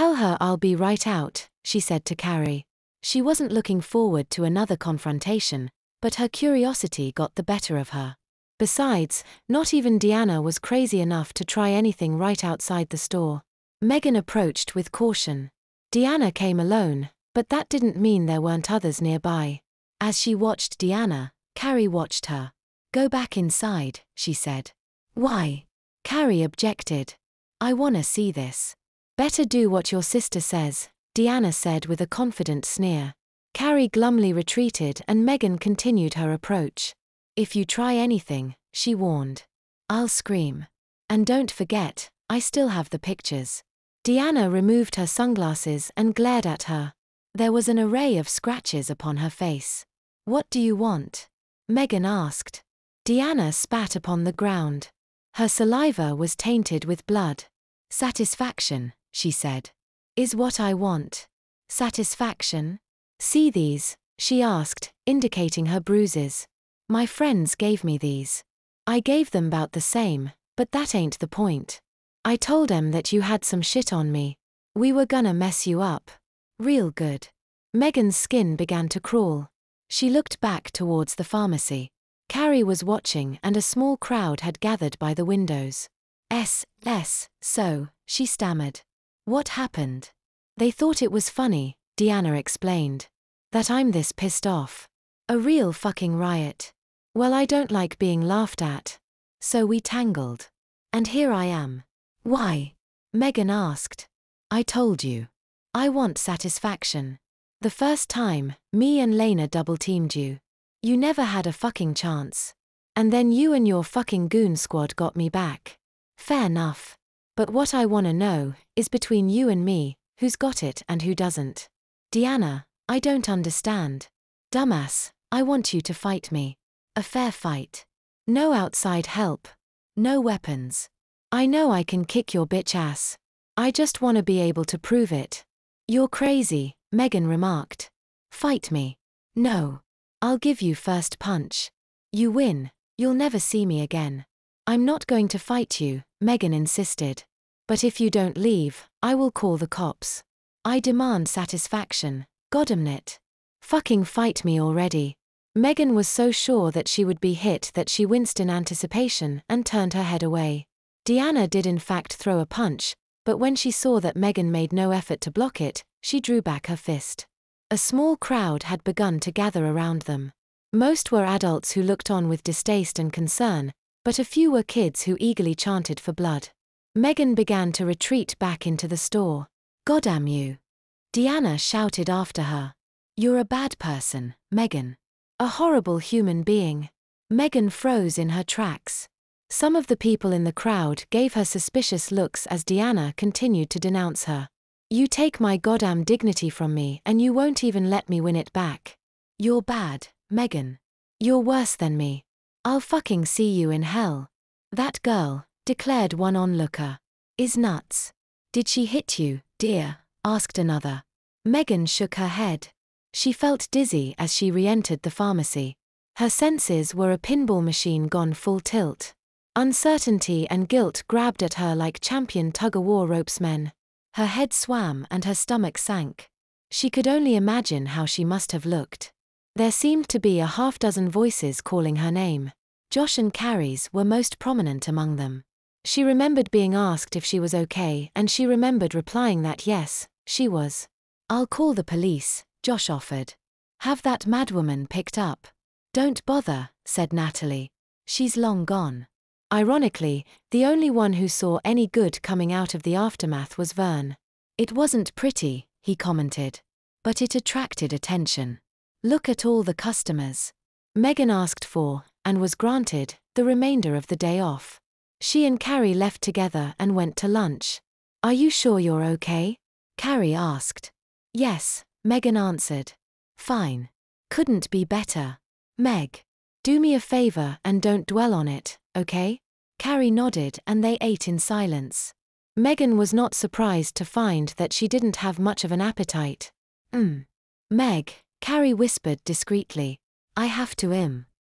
Tell her I'll be right out, she said to Carrie. She wasn't looking forward to another confrontation, but her curiosity got the better of her. Besides, not even Deanna was crazy enough to try anything right outside the store. Megan approached with caution. Deanna came alone, but that didn't mean there weren't others nearby. As she watched Deanna, Carrie watched her. Go back inside, she said. Why? Carrie objected. I wanna see this. Better do what your sister says, Deanna said with a confident sneer. Carrie glumly retreated and Megan continued her approach. If you try anything, she warned, I'll scream. And don't forget, I still have the pictures. Deanna removed her sunglasses and glared at her. There was an array of scratches upon her face. What do you want? Megan asked. Deanna spat upon the ground. Her saliva was tainted with blood. Satisfaction, she said. Is what I want. Satisfaction? See these? She asked, indicating her bruises. My friends gave me these. I gave them about the same, but that ain't the point. I told 'em that you had some shit on me. We were gonna mess you up. Real good. Megan's skin began to crawl. She looked back towards the pharmacy. Carrie was watching and a small crowd had gathered by the windows. So, she stammered. What happened? They thought it was funny, Deanna explained. That I'm this pissed off. A real fucking riot. Well, I don't like being laughed at. So we tangled. And here I am. Why? Megan asked. I told you. I want satisfaction. The first time, me and Lena double-teamed you. You never had a fucking chance. And then you and your fucking goon squad got me back. Fair enough. But what I wanna know is between you and me, who's got it and who doesn't. Deanna, I don't understand. Dumbass, I want you to fight me. A fair fight. No outside help. No weapons. I know I can kick your bitch ass. I just wanna be able to prove it. You're crazy, Megan remarked. Fight me. No. I'll give you first punch. You win, you'll never see me again. I'm not going to fight you, Megan insisted. But if you don't leave, I will call the cops. I demand satisfaction, goddamnit. Fucking fight me already. Megan was so sure that she would be hit that she winced in anticipation and turned her head away. Deanna did in fact throw a punch, but when she saw that Megan made no effort to block it, she drew back her fist. A small crowd had begun to gather around them. Most were adults who looked on with distaste and concern, but a few were kids who eagerly chanted for blood. Megan began to retreat back into the store. Goddamn you. Deanna shouted after her. You're a bad person, Megan. A horrible human being. Megan froze in her tracks. Some of the people in the crowd gave her suspicious looks as Deanna continued to denounce her. You take my goddamn dignity from me and you won't even let me win it back. You're bad, Megan. You're worse than me. I'll fucking see you in hell. That girl, declared one onlooker, is nuts. Did she hit you, dear? Asked another. Megan shook her head. She felt dizzy as she re-entered the pharmacy. Her senses were a pinball machine gone full tilt. Uncertainty and guilt grabbed at her like champion tug-of-war ropesmen. Her head swam and her stomach sank. She could only imagine how she must have looked. There seemed to be a half-dozen voices calling her name. Josh and Carrie's were most prominent among them. She remembered being asked if she was okay and she remembered replying that yes, she was. I'll call the police, Josh offered. Have that madwoman picked up. Don't bother, said Natalie. She's long gone. Ironically, the only one who saw any good coming out of the aftermath was Vern. It wasn't pretty, he commented. But it attracted attention. Look at all the customers. Megan asked for, and was granted, the remainder of the day off. She and Carrie left together and went to lunch. Are you sure you're okay? Carrie asked. Yes, Megan answered. Fine. Couldn't be better. Meg. Do me a favor and don't dwell on it, okay? Carrie nodded and they ate in silence. Megan was not surprised to find that she didn't have much of an appetite. Meg, Carrie whispered discreetly. I have to